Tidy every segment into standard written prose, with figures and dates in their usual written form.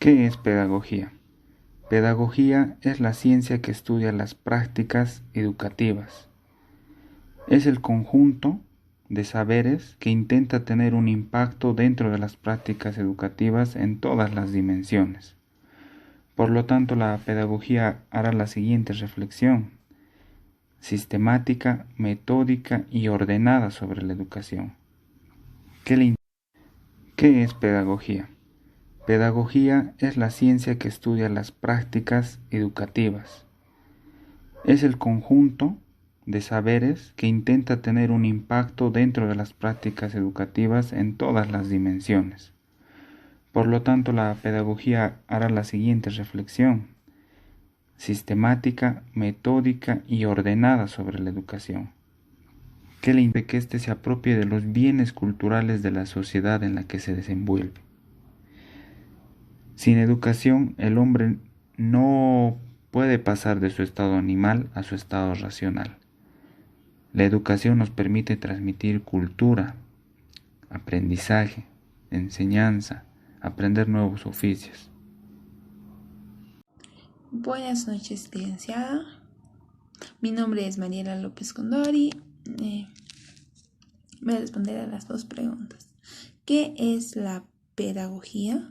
¿Qué es pedagogía? Pedagogía es la ciencia que estudia las prácticas educativas. Es el conjunto de saberes que intenta tener un impacto dentro de las prácticas educativas en todas las dimensiones. Por lo tanto, la pedagogía hará la siguiente reflexión: sistemática, metódica y ordenada sobre la educación. ¿Qué es pedagogía? Pedagogía es la ciencia que estudia las prácticas educativas. Es el conjunto de saberes que intenta tener un impacto dentro de las prácticas educativas en todas las dimensiones. Por lo tanto, la pedagogía hará la siguiente reflexión: sistemática, metódica y ordenada sobre la educación, que le impide que éste se apropie de los bienes culturales de la sociedad en la que se desenvuelve. Sin educación, el hombre no puede pasar de su estado animal a su estado racional. La educación nos permite transmitir cultura, aprendizaje, enseñanza, aprender nuevos oficios. Buenas noches, licenciada. Mi nombre es Mariela López Condori. Voy a responder a las dos preguntas. ¿Qué es la pedagogía?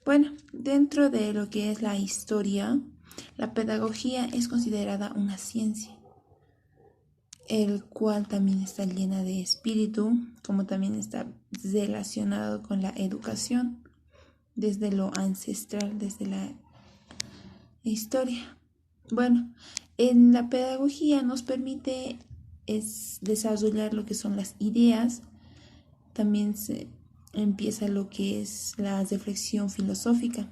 Bueno, dentro de lo que es la historia, la pedagogía es considerada una ciencia, el cual también está llena de espíritu, como también está relacionado con la educación, desde lo ancestral, desde la historia. Bueno, en la pedagogía nos permite desarrollar lo que son las ideas. También se empieza lo que es la reflexión filosófica,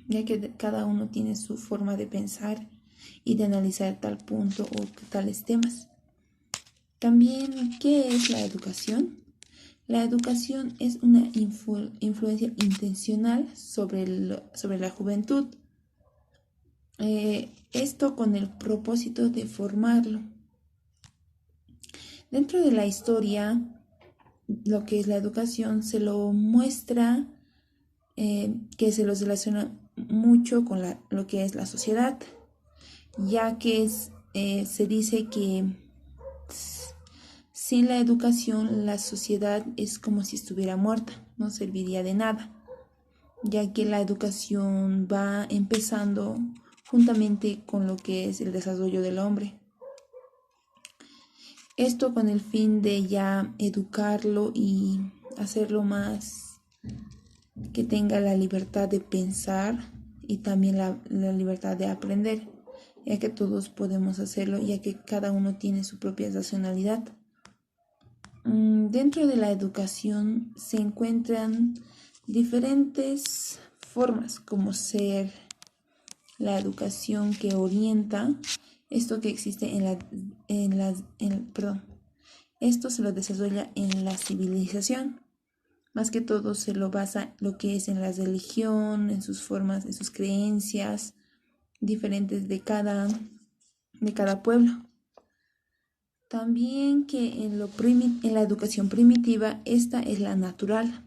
ya que cada uno tiene su forma de pensar y de analizar tal punto o tales temas. También, ¿qué es la educación? La educación es una influencia intencional sobre la juventud. Esto con el propósito de formarlo. Dentro de la historia, lo que es la educación se lo muestra que se los relaciona mucho con lo que es la sociedad, ya que se dice que sin la educación la sociedad es como si estuviera muerta, no serviría de nada, ya que la educación va empezando juntamente con lo que es el desarrollo del hombre. Esto con el fin de ya educarlo y hacerlo más que tenga la libertad de pensar y también la libertad de aprender, ya que todos podemos hacerlo, ya que cada uno tiene su propia racionalidad. Dentro de la educación se encuentran diferentes formas, como ser la educación que orienta, esto que existe esto se lo desarrolla en la civilización. Más que todo se lo basa lo que es en la religión, en sus formas, en sus creencias diferentes de cada pueblo. También que en la educación primitiva, esta es la natural.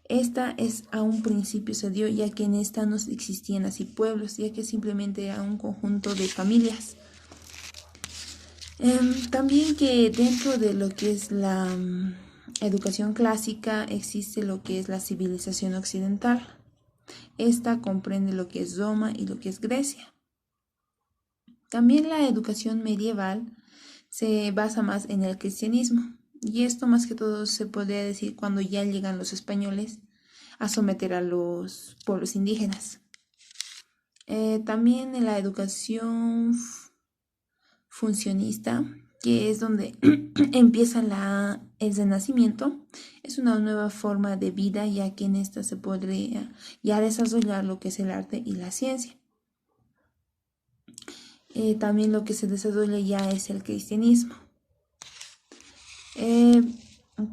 Esta es a un principio se dio, ya que en esta no existían así pueblos, ya que simplemente era un conjunto de familias. También que dentro de lo que es la educación clásica existe lo que es la civilización occidental. Esta comprende lo que es Roma y lo que es Grecia. También la educación medieval se basa más en el cristianismo, y esto más que todo se podría decir cuando ya llegan los españoles a someter a los pueblos indígenas. También en la educación funcionista, que es donde empieza el renacimiento, es una nueva forma de vida, ya que en esta se podría ya desarrollar lo que es el arte y la ciencia. También lo que se desarrolla ya es el cristianismo.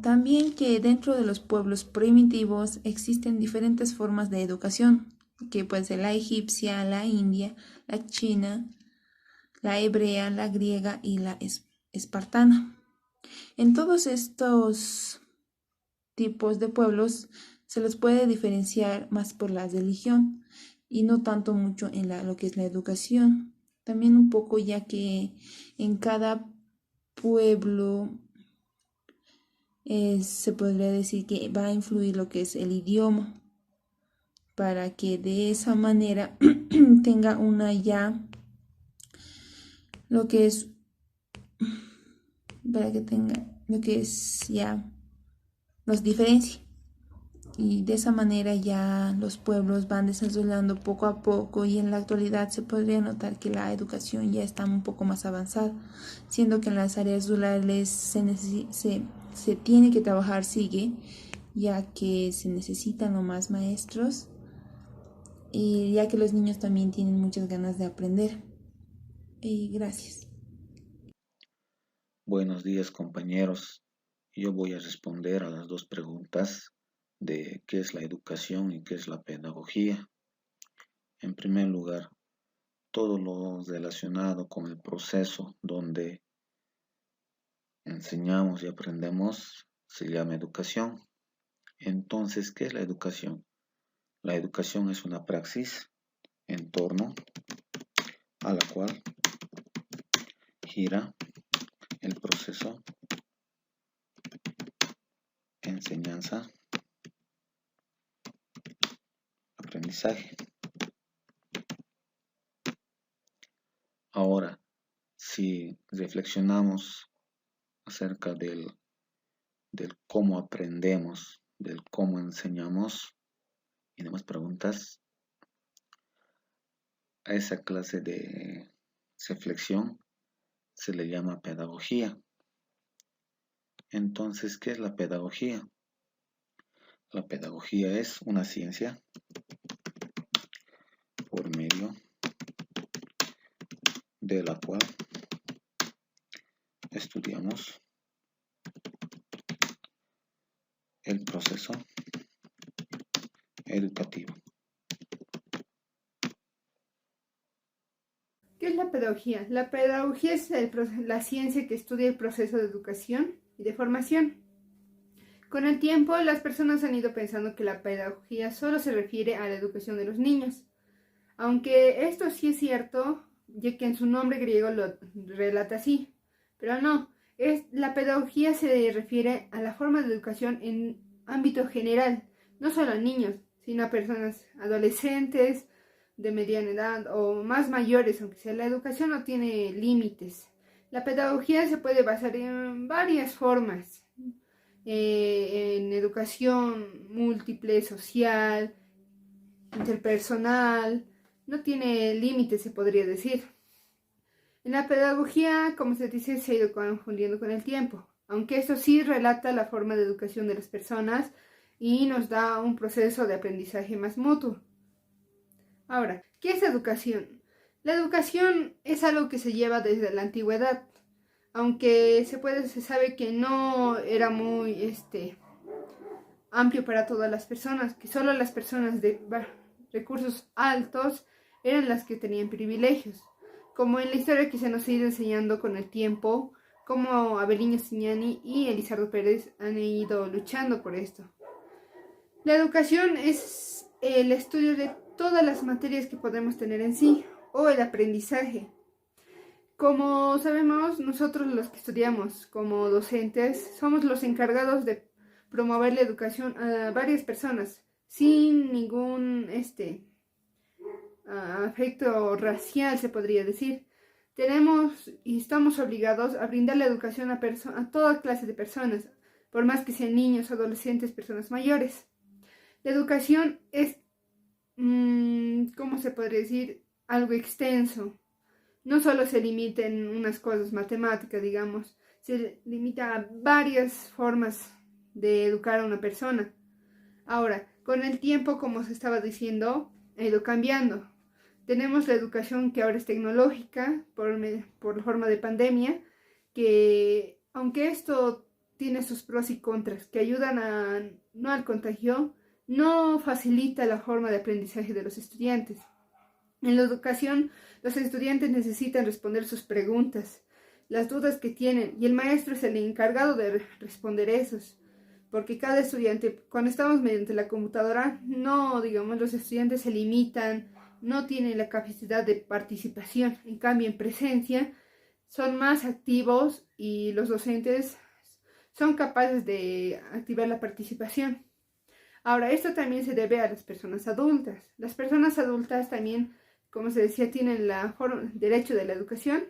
También que dentro de los pueblos primitivos existen diferentes formas de educación, que puede ser la egipcia, la india, la china, la hebrea, la griega y la espartana. En todos estos tipos de pueblos se los puede diferenciar más por la religión y no tanto mucho en lo que es la educación. También un poco ya que en cada pueblo se podría decir que va a influir lo que es el idioma para que de esa manera tenga una ya lo que es para que tenga lo que es ya los diferencia y de esa manera ya los pueblos van desarrollando poco a poco y en la actualidad se podría notar que la educación ya está un poco más avanzada, siendo que en las áreas rurales se tiene que trabajar, sigue, ya que se necesitan no más maestros y ya que los niños también tienen muchas ganas de aprender. Gracias. Buenos días, compañeros. Yo voy a responder a las dos preguntas de qué es la educación y qué es la pedagogía. En primer lugar, todo lo relacionado con el proceso donde enseñamos y aprendemos se llama educación. Entonces, ¿qué es la educación? La educación es una praxis en torno a la cual gira el proceso enseñanza, aprendizaje. Ahora, si reflexionamos acerca del cómo aprendemos, del cómo enseñamos y demás preguntas, a esa clase de reflexión se le llama pedagogía. Entonces, ¿qué es la pedagogía? La pedagogía es una ciencia por medio de la cual estudiamos el proceso educativo. ¿Qué es la pedagogía? La pedagogía es la ciencia que estudia el proceso de educación y de formación. Con el tiempo, las personas han ido pensando que la pedagogía solo se refiere a la educación de los niños. Aunque esto sí es cierto, ya que en su nombre griego lo relata así. Pero no, la pedagogía se refiere a la forma de educación en ámbito general, no solo a niños, sino a personas adolescentes, de mediana edad o más mayores, aunque sea la educación no tiene límites. La pedagogía se puede basar en varias formas, en educación múltiple, social, interpersonal, no tiene límites, se podría decir. En la pedagogía, como se dice, se ha ido confundiendo con el tiempo, aunque esto sí relata la forma de educación de las personas y nos da un proceso de aprendizaje más mutuo. Ahora, ¿qué es educación? La educación es algo que se lleva desde la antigüedad, aunque se sabe que no era muy amplio para todas las personas, que solo las personas de recursos altos eran las que tenían privilegios, como en la historia que se nos ha ido enseñando con el tiempo, como Abeliño Signani y Elizardo Pérez han ido luchando por esto. La educación es el estudio de todas las materias que podemos tener en sí, o el aprendizaje. Como sabemos, nosotros los que estudiamos como docentes somos los encargados de promover la educación a varias personas, sin ningún afecto racial, se podría decir. Tenemos y estamos obligados a brindar la educación a toda clase de personas, por más que sean niños, adolescentes, personas mayores. La educación es, ¿cómo se podría decir? Algo extenso. No solo se limita en unas cosas matemáticas, digamos, se limita a varias formas de educar a una persona. Ahora, con el tiempo, como se estaba diciendo, ha ido cambiando. Tenemos la educación que ahora es tecnológica por la forma de pandemia, que aunque esto tiene sus pros y contras, que ayudan no al contagio, no facilita la forma de aprendizaje de los estudiantes. En la educación, los estudiantes necesitan responder sus preguntas, las dudas que tienen, y el maestro es el encargado de responder esos, porque cada estudiante, cuando estamos mediante la computadora, no, digamos, los estudiantes se limitan, no tienen la capacidad de participación. En cambio, en presencia son más activos y los docentes son capaces de activar la participación. Ahora, esto también se debe a las personas adultas. Las personas adultas también, como se decía, tienen el derecho de la educación,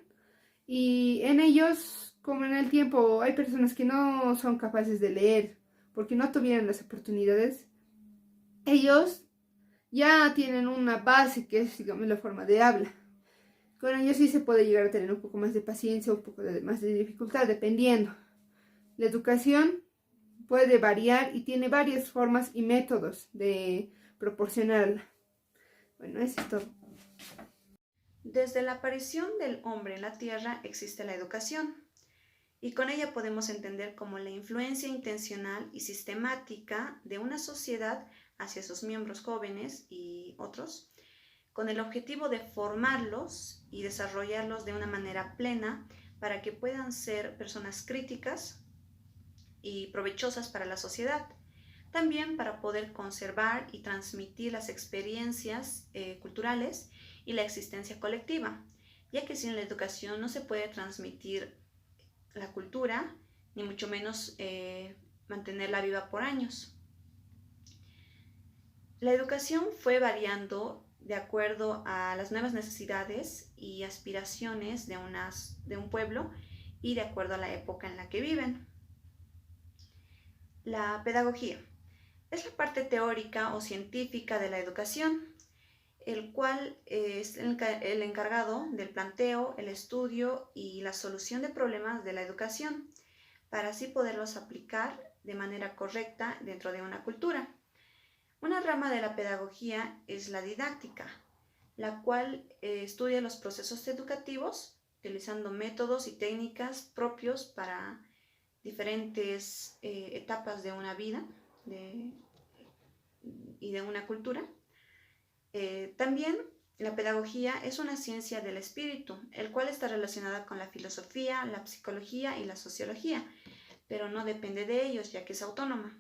y en ellos, como en el tiempo, hay personas que no son capaces de leer porque no tuvieron las oportunidades. Ellos ya tienen una base que es, digamos, la forma de habla. Con ellos sí se puede llegar a tener un poco más de paciencia, un poco más de dificultad, dependiendo. La educación puede variar y tiene varias formas y métodos de proporcionarla. Bueno, eso es todo. Desde la aparición del hombre en la Tierra existe la educación, y con ella podemos entender como la influencia intencional y sistemática de una sociedad hacia sus miembros jóvenes y otros, con el objetivo de formarlos y desarrollarlos de una manera plena para que puedan ser personas críticas y provechosas para la sociedad. También para poder conservar y transmitir las experiencias culturales y la existencia colectiva, ya que sin la educación no se puede transmitir la cultura, ni mucho menos mantenerla viva por años. La educación fue variando de acuerdo a las nuevas necesidades y aspiraciones de un pueblo y de acuerdo a la época en la que viven. La pedagogía es la parte teórica o científica de la educación, el cual es el encargado del planteo, el estudio y la solución de problemas de la educación, para así poderlos aplicar de manera correcta dentro de una cultura. Una rama de la pedagogía es la didáctica, la cual estudia los procesos educativos utilizando métodos y técnicas propios para diferentes etapas de una vida y de una cultura. También la pedagogía es una ciencia del espíritu, el cual está relacionada con la filosofía, la psicología y la sociología, pero no depende de ellos, ya que es autónoma.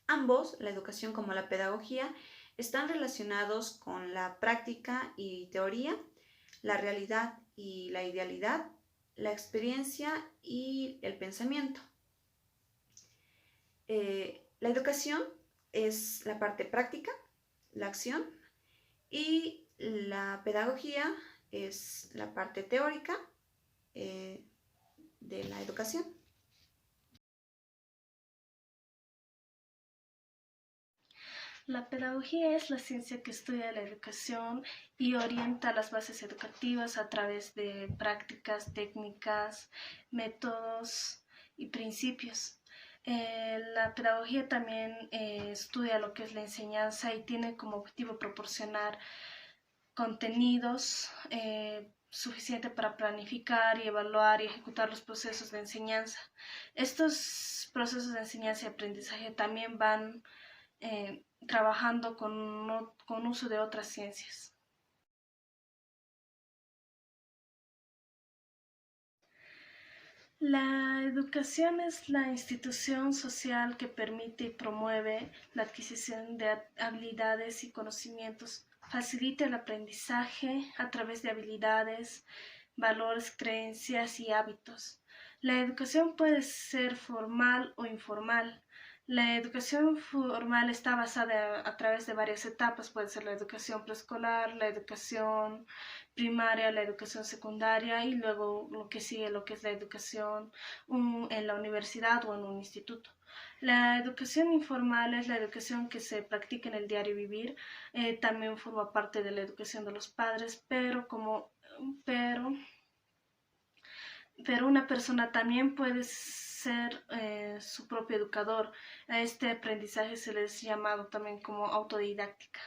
Ambos, la educación como la pedagogía, están relacionados con la práctica y teoría, la realidad y la idealidad, la experiencia y el pensamiento. La educación es la parte práctica, la acción, y la pedagogía es la parte teórica de la educación. La pedagogía es la ciencia que estudia la educación y orienta las bases educativas a través de prácticas, técnicas, métodos y principios. La pedagogía también estudia lo que es la enseñanza y tiene como objetivo proporcionar contenidos suficientes para planificar y evaluar y ejecutar los procesos de enseñanza. Estos procesos de enseñanza y aprendizaje también van trabajando con uso de otras ciencias. La educación es la institución social que permite y promueve la adquisición de habilidades y conocimientos, facilita el aprendizaje a través de habilidades, valores, creencias y hábitos. La educación puede ser formal o informal. La educación formal está basada a través de varias etapas, puede ser la educación preescolar, la educación primaria, la educación secundaria y luego lo que sigue, lo que es la educación en la universidad o en un instituto. La educación informal es la educación que se practica en el diario vivir, también forma parte de la educación de los padres, pero una persona también puede ser su propio educador. A este aprendizaje se les ha llamado también como autodidáctica.